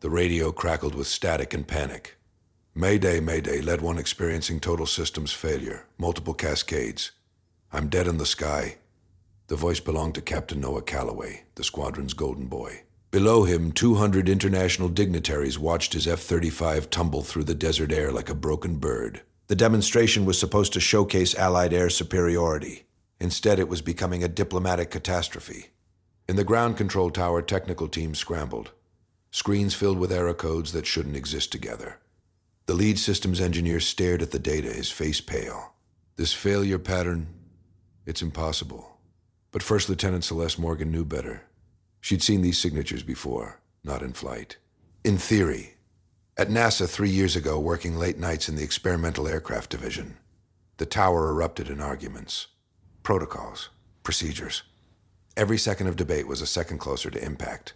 The radio crackled with static and panic. Mayday, Mayday, Lead 1 experiencing total systems failure. Multiple cascades. I'm dead in the sky. The voice belonged to Captain Noah Calloway, the squadron's golden boy. Below him, 200 international dignitaries watched his F-35 tumble through the desert air like a broken bird. The demonstration was supposed to showcase Allied air superiority. Instead, it was becoming a diplomatic catastrophe. In the ground control tower, technical teams scrambled. Screens filled with error codes that shouldn't exist together. The lead systems engineer stared at the data, his face pale. This failure pattern, it's impossible. But First Lieutenant Celeste Morgan knew better. She'd seen these signatures before, not in flight. In theory. At NASA 3 years ago, working late nights in the experimental aircraft division, the tower erupted in arguments. Protocols, procedures. Every second of debate was a second closer to impact.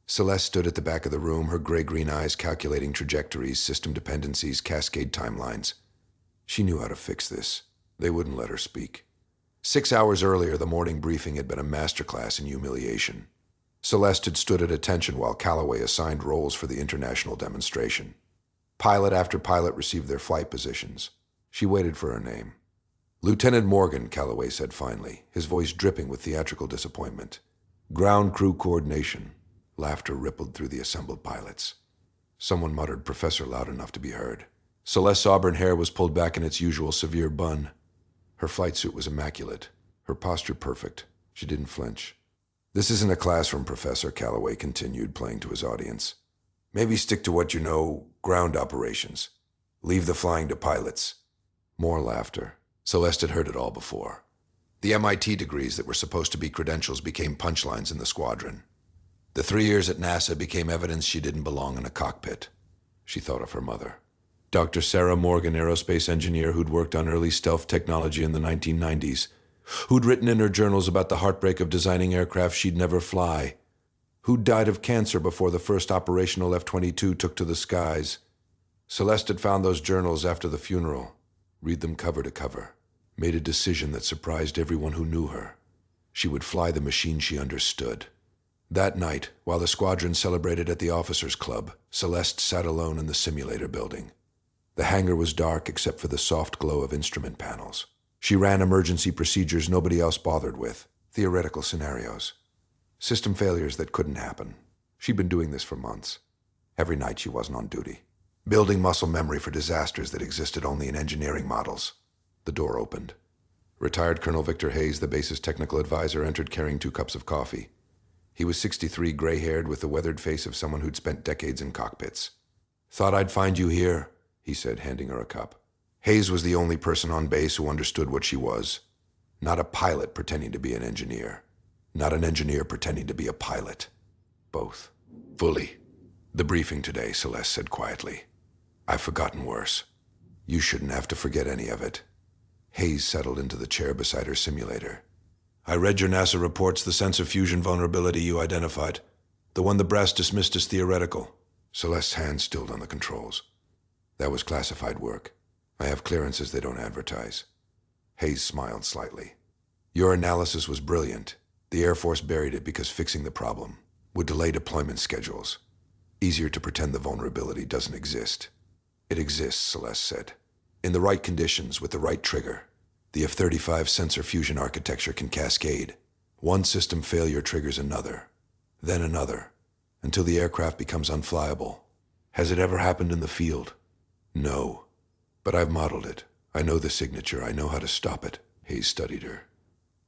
Celeste stood at the back of the room, her gray-green eyes calculating trajectories, system dependencies, cascade timelines. She knew how to fix this. They wouldn't let her speak. 6 hours earlier, the morning briefing had been a masterclass in humiliation. Celeste had stood at attention while Calloway assigned roles for the international demonstration. Pilot after pilot received their flight positions. She waited for her name. Lieutenant Morgan, Calloway said finally, his voice dripping with theatrical disappointment. Ground crew coordination. Laughter rippled through the assembled pilots. Someone muttered Professor loud enough to be heard. Celeste's auburn hair was pulled back in its usual severe bun. Her flight suit was immaculate, her posture perfect. She didn't flinch. This isn't a classroom, Professor, Calloway continued, playing to his audience. Maybe stick to what you know, ground operations. Leave the flying to pilots. More laughter. Celeste had heard it all before. The MIT degrees that were supposed to be credentials became punchlines in the squadron. The 3 years at NASA became evidence she didn't belong in a cockpit. She thought of her mother. Dr. Sarah Morgan, aerospace engineer who'd worked on early stealth technology in the 1990s, who'd written in her journals about the heartbreak of designing aircraft she'd never fly, who'd died of cancer before the first operational F-22 took to the skies. Celeste had found those journals after the funeral, read them cover to cover, made a decision that surprised everyone who knew her. She would fly the machine she understood. That night, while the squadron celebrated at the officers' club, Celeste sat alone in the simulator building. The hangar was dark except for the soft glow of instrument panels. She ran emergency procedures nobody else bothered with, theoretical scenarios. System failures that couldn't happen. She'd been doing this for months. Every night she wasn't on duty. Building muscle memory for disasters that existed only in engineering models. The door opened. Retired Colonel Victor Hayes, the base's technical advisor, entered carrying 2 cups of coffee. He was 63, gray-haired, with the weathered face of someone who'd spent decades in cockpits. "Thought I'd find you here," he said, handing her a cup. Hayes was the only person on base who understood what she was. Not a pilot pretending to be an engineer. Not an engineer pretending to be a pilot. Both. Fully. "The briefing today," Celeste said quietly. "I've forgotten worse. You shouldn't have to forget any of it." Hayes settled into the chair beside her simulator. "I read your NASA reports, the sensor fusion vulnerability you identified. The one the brass dismissed as theoretical." Celeste's hand stilled on the controls. "That was classified work. I have clearances they don't advertise." Hayes smiled slightly. "Your analysis was brilliant. The Air Force buried it because fixing the problem would delay deployment schedules. Easier to pretend the vulnerability doesn't exist." "It exists," Celeste said. "In the right conditions, with the right trigger. The F-35 sensor fusion architecture can cascade. One system failure triggers another, then another, until the aircraft becomes unflyable. Has it ever happened in the field? No. But I've modeled it. I know the signature. I know how to stop it." Hayes studied her.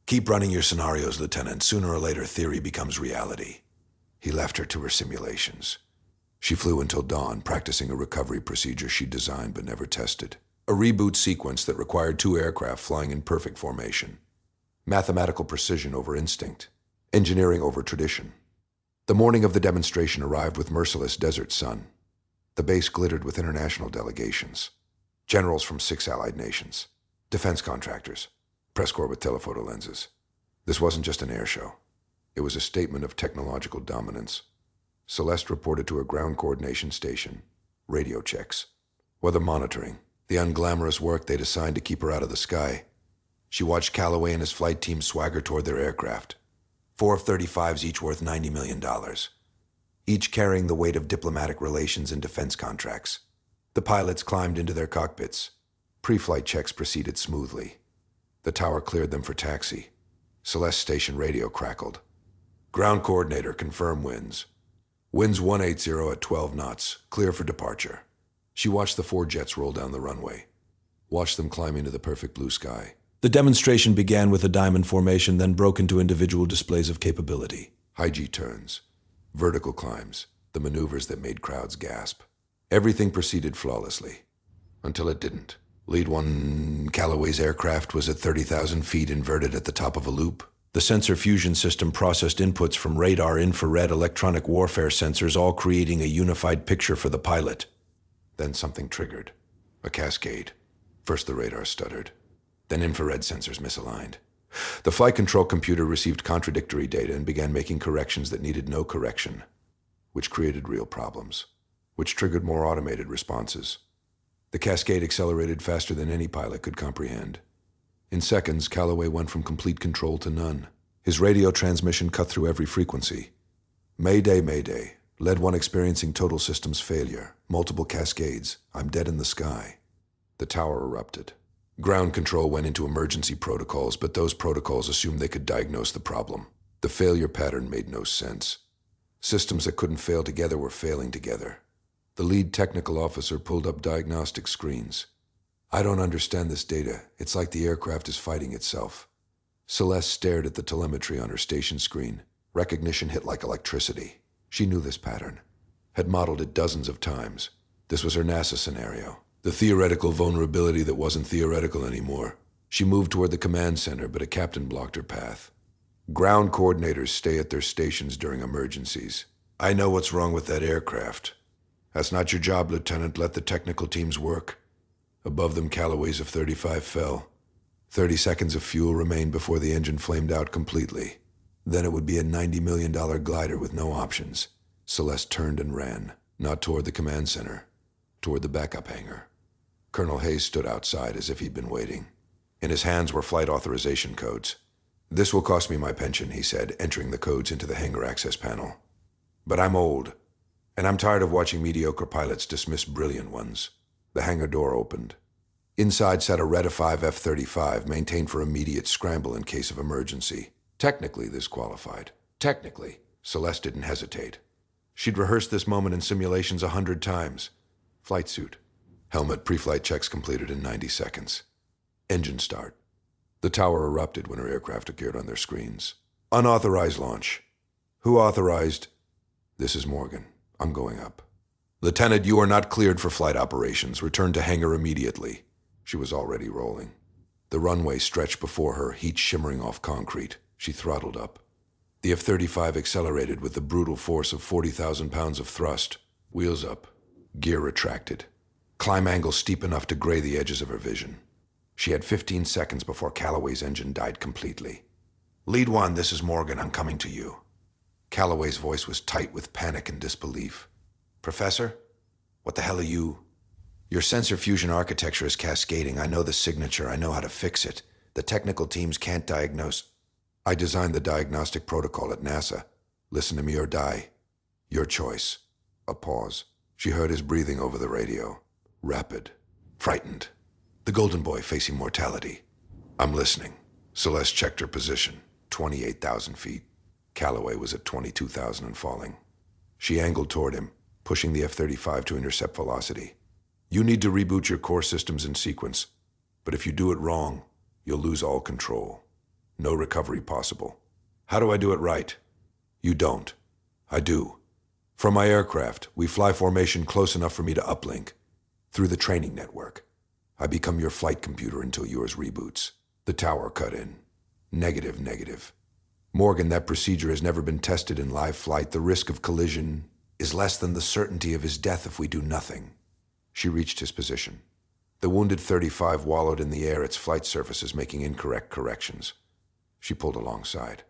"Keep running your scenarios, Lieutenant. Sooner or later, theory becomes reality." He left her to her simulations. She flew until dawn, practicing a recovery procedure she'd designed but never tested. A reboot sequence that required 2 aircraft flying in perfect formation. Mathematical precision over instinct. Engineering over tradition. The morning of the demonstration arrived with merciless desert sun. The base glittered with international delegations. Generals from 6 allied nations. Defense contractors. Press corps with telephoto lenses. This wasn't just an air show. It was a statement of technological dominance. Celeste reported to her ground coordination station. Radio checks. Weather monitoring. The unglamorous work they'd assigned to keep her out of the sky. She watched Calloway and his flight team swagger toward their aircraft. 4 F-35s, each worth $90 million. each carrying the weight of diplomatic relations and defense contracts. The pilots climbed into their cockpits. Pre-flight checks proceeded smoothly. The tower cleared them for taxi. Celeste's station radio crackled. Ground coordinator, confirm winds. Winds 180 at 12 knots, clear for departure. She watched the 4 jets roll down the runway. Watched them climb into the perfect blue sky. The demonstration began with a diamond formation, then broke into individual displays of capability. High G turns, vertical climbs, the maneuvers that made crowds gasp. Everything proceeded flawlessly. Until it didn't. Lead 1, Calloway's aircraft was at 30,000 feet, inverted at the top of a loop. The sensor fusion system processed inputs from radar, infrared, electronic warfare sensors, all creating a unified picture for the pilot. Then something triggered. A cascade. First the radar stuttered. Then infrared sensors misaligned. The flight control computer received contradictory data and began making corrections that needed no correction, which created real problems, which triggered more automated responses. The cascade accelerated faster than any pilot could comprehend. In seconds, Calloway went from complete control to none. His radio transmission cut through every frequency. Mayday, mayday. Lead 1 experiencing total systems failure. Multiple cascades. I'm dead in the sky. The tower erupted. Ground control went into emergency protocols, but those protocols assumed they could diagnose the problem. The failure pattern made no sense. Systems that couldn't fail together were failing together. The lead technical officer pulled up diagnostic screens. I don't understand this data. It's like the aircraft is fighting itself. Celeste stared at the telemetry on her station screen. Recognition hit like electricity. She knew this pattern. Had modeled it dozens of times. This was her NASA scenario. The theoretical vulnerability that wasn't theoretical anymore. She moved toward the command center, but a captain blocked her path. Ground coordinators stay at their stations during emergencies. I know what's wrong with that aircraft. That's not your job, Lieutenant. Let the technical teams work. Above them, Calloway's F-35 fell. 30 seconds of fuel remained before the engine flamed out completely. Then it would be a $90 million glider with no options. Celeste turned and ran, not toward the command center, toward the backup hangar. Colonel Hayes stood outside as if he'd been waiting. In his hands were flight authorization codes. This will cost me my pension, he said, entering the codes into the hangar access panel. But I'm old, and I'm tired of watching mediocre pilots dismiss brilliant ones. The hangar door opened. Inside sat a Red-5 F-35, maintained for immediate scramble in case of emergency. Technically, this qualified. Technically, Celeste didn't hesitate. She'd rehearsed this moment in simulations 100 times. Flight suit. Helmet pre-flight checks completed in 90 seconds. Engine start. The tower erupted when her aircraft appeared on their screens. Unauthorized launch. Who authorized? This is Morgan. I'm going up. Lieutenant, you are not cleared for flight operations. Return to hangar immediately. She was already rolling. The runway stretched before her, heat shimmering off concrete. She throttled up. The F-35 accelerated with the brutal force of 40,000 pounds of thrust. Wheels up. Gear retracted. Climb angle steep enough to gray the edges of her vision. She had 15 seconds before Calloway's engine died completely. Lead 1, this is Morgan. I'm coming to you. Calloway's voice was tight with panic and disbelief. Professor? What the hell are you? Your sensor fusion architecture is cascading. I know the signature. I know how to fix it. The technical teams can't diagnose. I designed the diagnostic protocol at NASA. Listen to me or die. Your choice. A pause. She heard his breathing over the radio. Rapid. Frightened. The golden boy facing mortality. I'm listening. Celeste checked her position. 28,000 feet. Calloway was at 22,000 and falling. She angled toward him, pushing the F-35 to intercept velocity. You need to reboot your core systems in sequence, but if you do it wrong, you'll lose all control. No recovery possible. How do I do it right? You don't. I do. From my aircraft, we fly formation close enough for me to uplink. Through the training network. I become your flight computer until yours reboots. The tower cut in. Negative, negative. Morgan, that procedure has never been tested in live flight. The risk of collision is less than the certainty of his death if we do nothing. She reached his position. The wounded 35 wallowed in the air, its flight surfaces making incorrect corrections. She pulled alongside.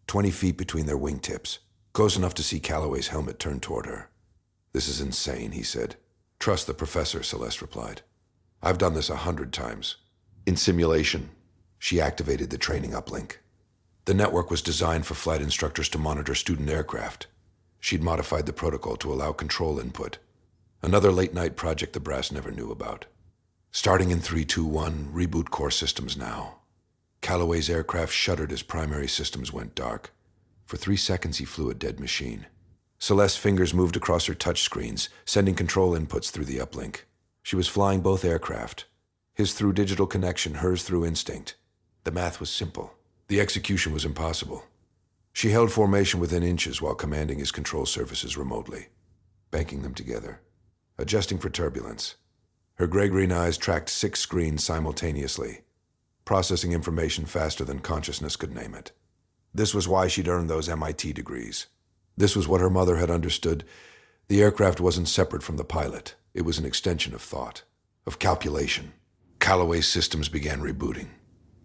20 feet between their wingtips, close enough to see Calloway's helmet turned toward her. This is insane, he said. Trust the professor, Celeste replied. I've done this 100 times. In simulation, she activated the training uplink. The network was designed for flight instructors to monitor student aircraft. She'd modified the protocol to allow control input. Another late-night project the brass never knew about. Starting in 3, 2, 1, reboot core systems now. Calloway's aircraft shuddered as primary systems went dark. For 3 seconds, he flew a dead machine. Celeste's fingers moved across her touchscreens, sending control inputs through the uplink. She was flying both aircraft. His through digital connection, hers through instinct. The math was simple. The execution was impossible. She held formation within inches while commanding his control surfaces remotely, banking them together, adjusting for turbulence. Her gray-green eyes tracked 6 screens simultaneously, processing information faster than consciousness could name it. This was why she'd earned those MIT degrees. This was what her mother had understood. The aircraft wasn't separate from the pilot. It was an extension of thought, of calculation. Calloway's systems began rebooting.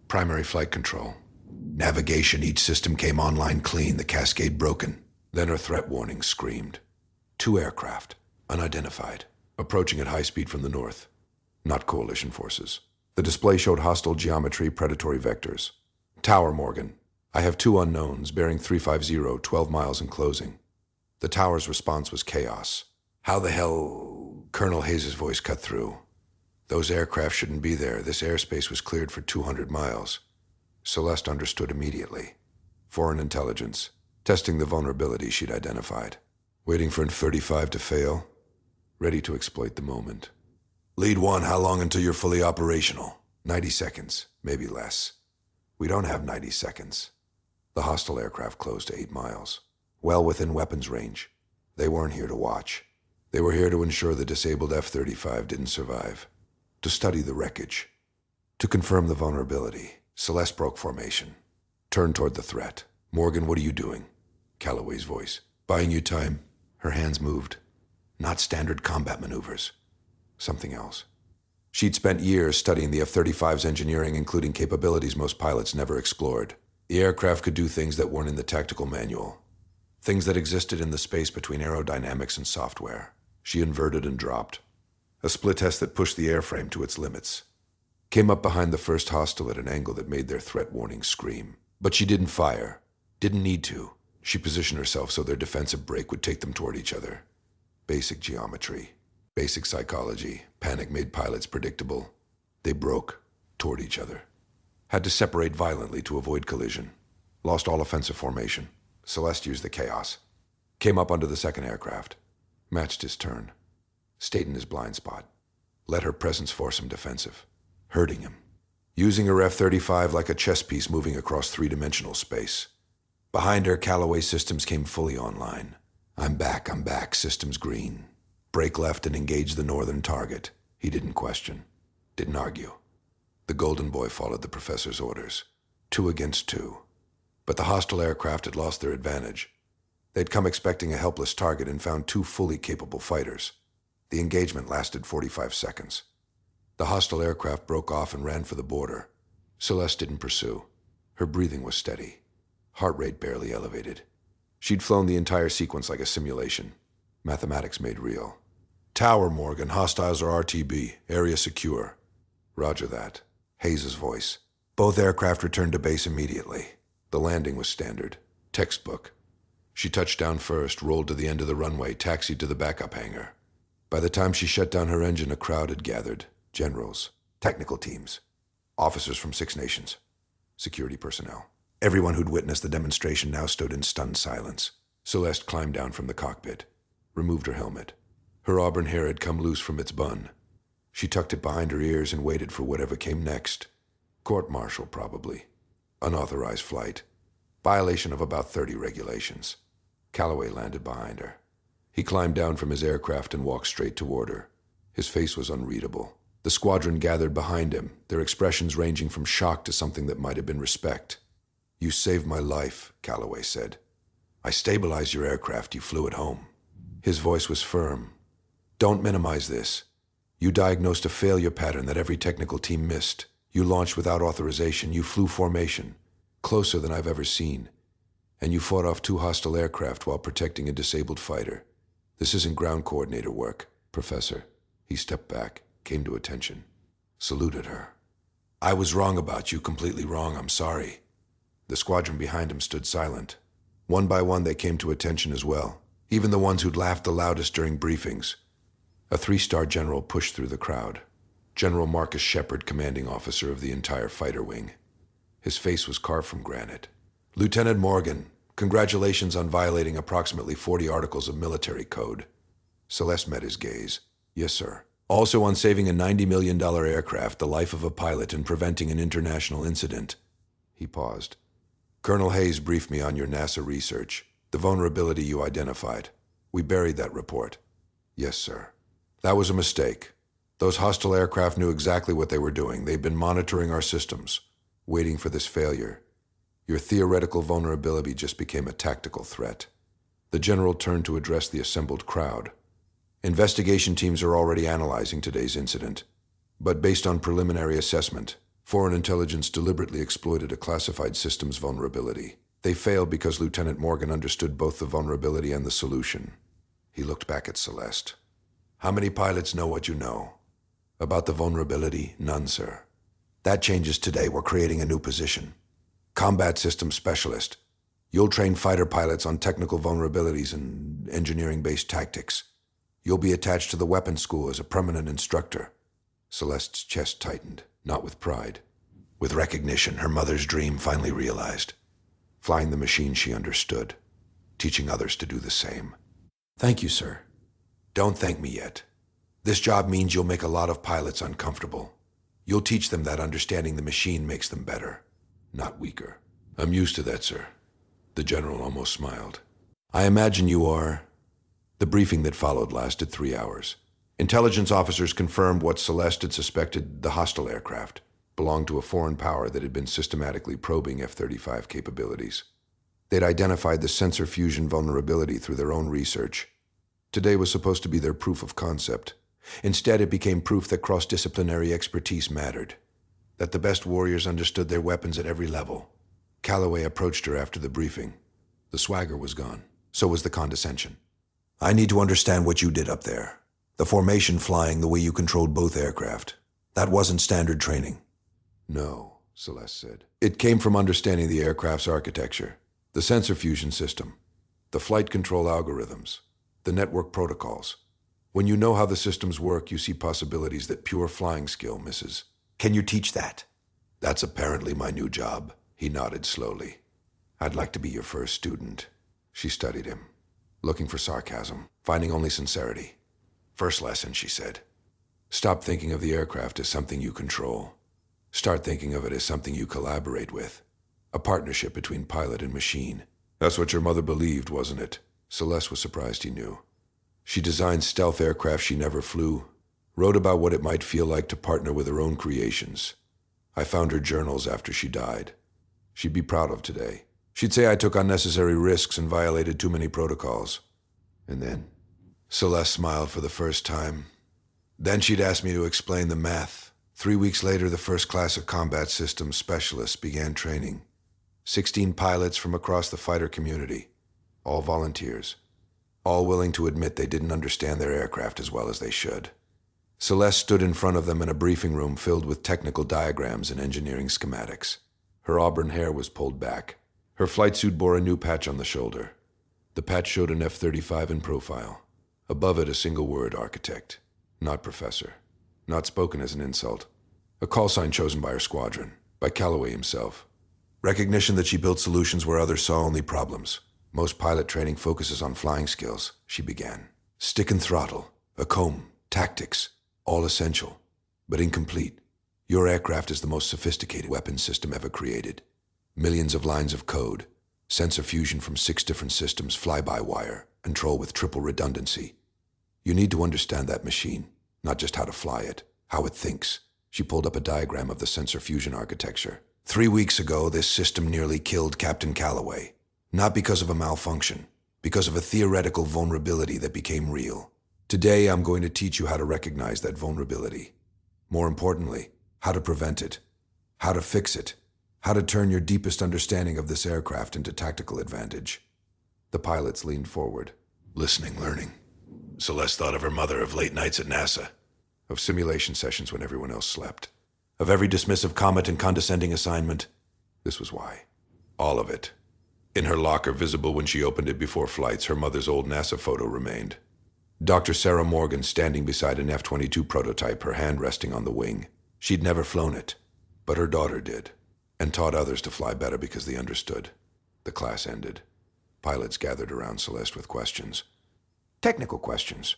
Primary flight control. Navigation, each system came online clean, the cascade broken. Then her threat warning screamed. 2 aircraft, unidentified, approaching at high speed from the north. Not coalition forces. The display showed hostile geometry, predatory vectors. Tower, Morgan. I have 2 unknowns, bearing 350, 12 miles in closing. The tower's response was chaos. How the hell? Colonel Hayes' voice cut through. Those aircraft shouldn't be there. This airspace was cleared for 200 miles. Celeste understood immediately. Foreign intelligence, testing the vulnerability she'd identified. Waiting for F35 to fail, ready to exploit the moment. Lead 1, how long until you're fully operational? 90 seconds, maybe less. We don't have 90 seconds. The hostile aircraft closed to 8 miles, well within weapons range. They weren't here to watch. They were here to ensure the disabled F-35 didn't survive. To study the wreckage. To confirm the vulnerability. Celeste broke formation. Turned toward the threat. Morgan, what are you doing? Calloway's voice. Buying you time. Her hands moved. Not standard combat maneuvers. Something else. She'd spent years studying the F-35's engineering, including capabilities most pilots never explored. The aircraft could do things that weren't in the tactical manual. Things that existed in the space between aerodynamics and software. She inverted and dropped. A split test that pushed the airframe to its limits. Came up behind the first hostile at an angle that made their threat warning scream. But she didn't fire. Didn't need to. She positioned herself so their defensive break would take them toward each other. Basic geometry. Basic psychology. Panic made pilots predictable. They broke toward each other. Had to separate violently to avoid collision. Lost all offensive formation. Celeste used the chaos. Came up under the second aircraft. Matched his turn. Stayed in his blind spot. Let her presence force him defensive. Hurting him. Using her F-35 like a chess piece moving across 3-dimensional space. Behind her, Calloway systems came fully online. I'm back, systems green. Break left and engage the northern target. He didn't question. Didn't argue. The Golden Boy followed the professor's orders. 2 against 2. But the hostile aircraft had lost their advantage. They'd come expecting a helpless target and found 2 fully capable fighters. The engagement lasted 45 seconds. The hostile aircraft broke off and ran for the border. Celeste didn't pursue. Her breathing was steady. Heart rate barely elevated. She'd flown the entire sequence like a simulation. Mathematics made real. Tower, Morgan. Hostiles are RTB. Area secure. Roger that. Hayes' voice. Both aircraft returned to base immediately. The landing was standard. Textbook. She touched down first, rolled to the end of the runway, taxied to the backup hangar. By the time she shut down her engine, a crowd had gathered. Generals. Technical teams. Officers from 6 nations. Security personnel. Everyone who'd witnessed the demonstration now stood in stunned silence. Celeste climbed down from the cockpit. Removed her helmet. Her auburn hair had come loose from its bun. She tucked it behind her ears and waited for whatever came next. Court-martial, probably. Unauthorized flight. Violation of about 30 regulations. Calloway landed behind her. He climbed down from his aircraft and walked straight toward her. His face was unreadable. The squadron gathered behind him, their expressions ranging from shock to something that might have been respect. You saved my life, Calloway said. I stabilized your aircraft. You flew it home. His voice was firm. Don't minimize this. You diagnosed a failure pattern that every technical team missed. You launched without authorization. You flew formation, closer than I've ever seen. And you fought off 2 hostile aircraft while protecting a disabled fighter. This isn't ground coordinator work, Professor. He stepped back, came to attention, saluted her. I was wrong about you, completely wrong. I'm sorry. The squadron behind him stood silent. One by one, they came to attention as well. even the ones who'd laughed the loudest during briefings. A three-star general pushed through the crowd. General Marcus Shepard, commanding officer of the entire fighter wing. His face was carved from granite. Lieutenant Morgan, congratulations on violating approximately 40 articles of military code. Celeste met his gaze. Yes, sir. Also on saving a $90 million aircraft, the life of a pilot, and preventing an international incident. He paused. Colonel Hayes briefed me on your NASA research, the vulnerability you identified. We buried that report. Yes, sir. That was a mistake. Those hostile aircraft knew exactly what they were doing. They'd been monitoring our systems, waiting for this failure. Your theoretical vulnerability just became a tactical threat. The general turned to address the assembled crowd. Investigation teams are already analyzing today's incident, but based on preliminary assessment, foreign intelligence deliberately exploited a classified systems vulnerability. They failed because Lieutenant Morgan understood both the vulnerability and the solution. He looked back at Celeste. How many pilots know what you know? About the vulnerability? None, sir. That changes today. We're creating a new position. Combat Systems Specialist. You'll train fighter pilots on technical vulnerabilities and engineering-based tactics. You'll be attached to the weapons school as a permanent instructor. Celeste's chest tightened, not with pride. With recognition, her mother's dream finally realized. Flying the machine she understood, teaching others to do the same. Thank you, sir. Don't thank me yet. This job means you'll make a lot of pilots uncomfortable. You'll teach them that understanding the machine makes them better, not weaker. I'm used to that, sir. The general almost smiled. I imagine you are. The briefing that followed lasted 3 hours. Intelligence officers confirmed what Celeste had suspected: the hostile aircraft belonged to a foreign power that had been systematically probing F-35 capabilities. They'd identified the sensor fusion vulnerability through their own research. Today was supposed to be their proof of concept. Instead, it became proof that cross-disciplinary expertise mattered, that the best warriors understood their weapons at every level. Calloway approached her after the briefing. The swagger was gone. So was the condescension. I need to understand what you did up there. The formation flying, the way you controlled both aircraft. That wasn't standard training. No, Celeste said. It came from understanding the aircraft's architecture, the sensor fusion system, the flight control algorithms, the network protocols. When you know how the systems work, you see possibilities that pure flying skill misses. Can you teach that? That's apparently my new job. He nodded slowly. I'd like to be your first student. She studied him, looking for sarcasm, finding only sincerity. First lesson, she said. Stop thinking of the aircraft as something you control. Start thinking of it as something you collaborate with. A partnership between pilot and machine. That's what your mother believed, wasn't it? Celeste was surprised he knew. She designed stealth aircraft she never flew, wrote about what it might feel like to partner with her own creations. I found her journals after she died. She'd be proud of today. She'd say I took unnecessary risks and violated too many protocols. And then, Celeste smiled for the first time. Then she'd ask me to explain the math. 3 weeks later, the first class of combat systems specialists began training. 16 pilots from across the fighter community, all volunteers, all willing to admit they didn't understand their aircraft as well as they should. Celeste stood in front of them in a briefing room filled with technical diagrams and engineering schematics. Her auburn hair was pulled back. Her flight suit bore a new patch on the shoulder. The patch showed an F-35 in profile. Above it, a single word: architect. Not professor. Not spoken as an insult. A call sign chosen by her squadron, by Calloway himself. Recognition that she built solutions where others saw only problems. Most pilot training focuses on flying skills, she began. Stick and throttle, a comb, tactics, all essential, but incomplete. Your aircraft is the most sophisticated weapons system ever created. Millions of lines of code, sensor fusion from 6 different systems, fly-by-wire, control with triple redundancy. You need to understand that machine, not just how to fly it, how it thinks. She pulled up a diagram of the sensor fusion architecture. 3 weeks ago, this system nearly killed Captain Calloway. Not because of a malfunction, because of a theoretical vulnerability that became real. Today, I'm going to teach you how to recognize that vulnerability. More importantly, how to prevent it, how to fix it, how to turn your deepest understanding of this aircraft into tactical advantage. The pilots leaned forward, listening, learning. Celeste thought of her mother, of late nights at NASA, of simulation sessions when everyone else slept, of every dismissive comment and condescending assignment. This was why. All of it. In her locker, visible when she opened it before flights, her mother's old NASA photo remained. Dr. Sarah Morgan standing beside an F-22 prototype, her hand resting on the wing. She'd never flown it, but her daughter did, and taught others to fly better because they understood. The class ended. Pilots gathered around Celeste with questions. Technical questions.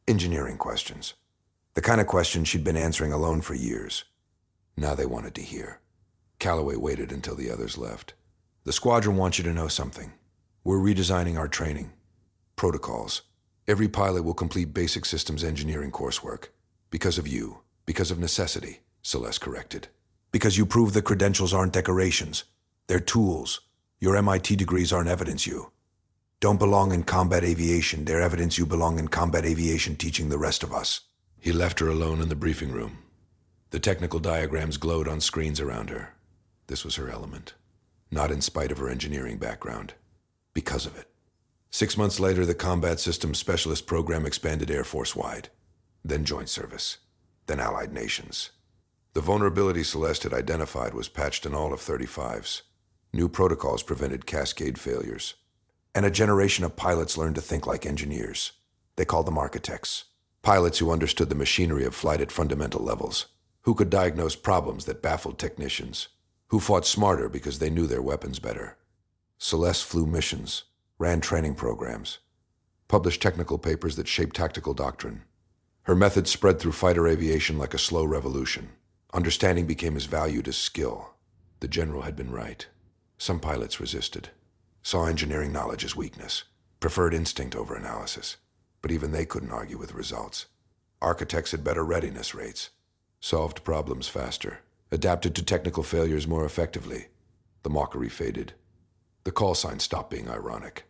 Engineering questions. The kind of questions she'd been answering alone for years. Now they wanted to hear. Calloway waited until the others left. The squadron wants you to know something. We're redesigning our training. Protocols. Every pilot will complete basic systems engineering coursework. Because of you. Because of necessity, Celeste corrected. Because you prove the credentials aren't decorations. They're tools. Your MIT degrees aren't evidence you don't belong in combat aviation. They're evidence you belong in combat aviation, teaching the rest of us. He left her alone in the briefing room. The technical diagrams glowed on screens around her. This was her element. Not in spite of her engineering background. Because of it. 6 months later, the Combat Systems Specialist program expanded Air Force-wide. Then Joint Service. Then Allied Nations. The vulnerability Celeste had identified was patched in all F-35s. New protocols prevented cascade failures. And a generation of pilots learned to think like engineers. They called them architects. Pilots who understood the machinery of flight at fundamental levels. Who could diagnose problems that baffled technicians. Who fought smarter because they knew their weapons better. Celeste flew missions, ran training programs, published technical papers that shaped tactical doctrine. Her methods spread through fighter aviation like a slow revolution. Understanding became as valued as skill. The general had been right. Some pilots resisted. Saw engineering knowledge as weakness, preferred instinct over analysis, but even they couldn't argue with results. Architects had better readiness rates, solved problems faster, adapted to technical failures more effectively. The mockery faded. The call sign stopped being ironic.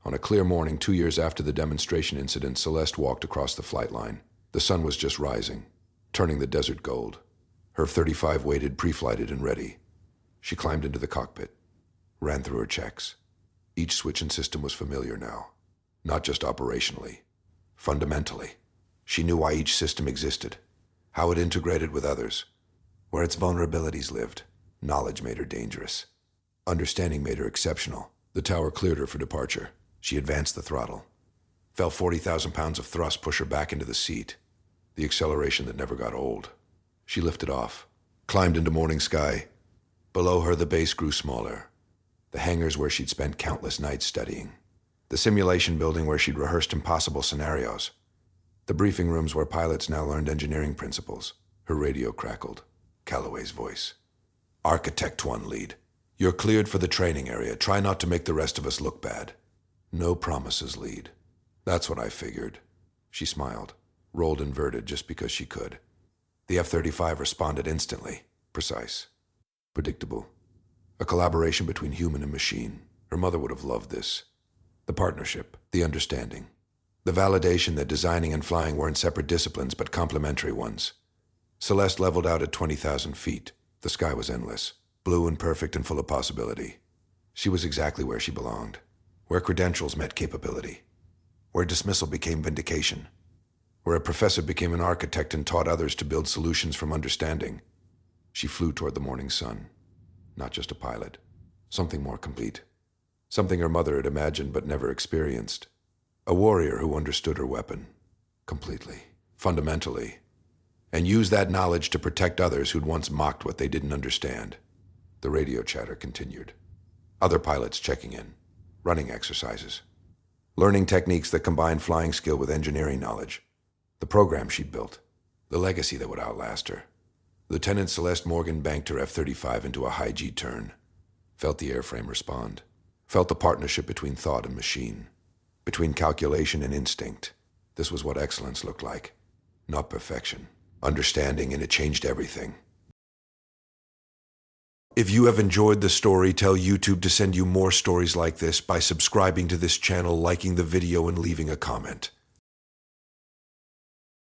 On a clear morning 2 years after the demonstration incident, Celeste walked across the flight line. The sun was just rising, turning the desert gold. Her F-35 waited, pre-flighted and ready. She climbed into the cockpit, ran through her checks. Each switch and system was familiar now. Not just operationally, fundamentally. She knew why each system existed, how it integrated with others, where its vulnerabilities lived. Knowledge made her dangerous. Understanding made her exceptional. The tower cleared her for departure. She advanced the throttle. Felt 40,000 pounds of thrust push her back into the seat. The acceleration that never got old. She lifted off, climbed into morning sky. Below her, the base grew smaller. The hangars where she'd spent countless nights studying. The simulation building where she'd rehearsed impossible scenarios. The briefing rooms where pilots now learned engineering principles. Her radio crackled. Calloway's voice. Architect 1 lead. You're cleared for the training area. Try not to make the rest of us look bad. No promises, lead. That's what I figured. She smiled, rolled inverted just because she could. The F-35 responded instantly. Precise. Predictable. A collaboration between human and machine. Her mother would have loved this. The partnership, the understanding. The validation that designing and flying weren't separate disciplines but complementary ones. Celeste leveled out at 20,000 feet. The sky was endless, blue and perfect and full of possibility. She was exactly where she belonged. Where credentials met capability. Where dismissal became vindication. Where a professor became an architect and taught others to build solutions from understanding. She flew toward the morning sun. Not just a pilot. Something more complete. Something her mother had imagined but never experienced. A warrior who understood her weapon. Completely. Fundamentally. And used that knowledge to protect others who'd once mocked what they didn't understand. The radio chatter continued. Other pilots checking in. Running exercises. Learning techniques that combined flying skill with engineering knowledge. The program she'd built. The legacy that would outlast her. Lieutenant Celeste Morgan banked her F-35 into a high-G turn. Felt the airframe respond. Felt the partnership between thought and machine. Between calculation and instinct. This was what excellence looked like. Not perfection. Understanding, and it changed everything. If you have enjoyed the story, tell YouTube to send you more stories like this by subscribing to this channel, liking the video, and leaving a comment.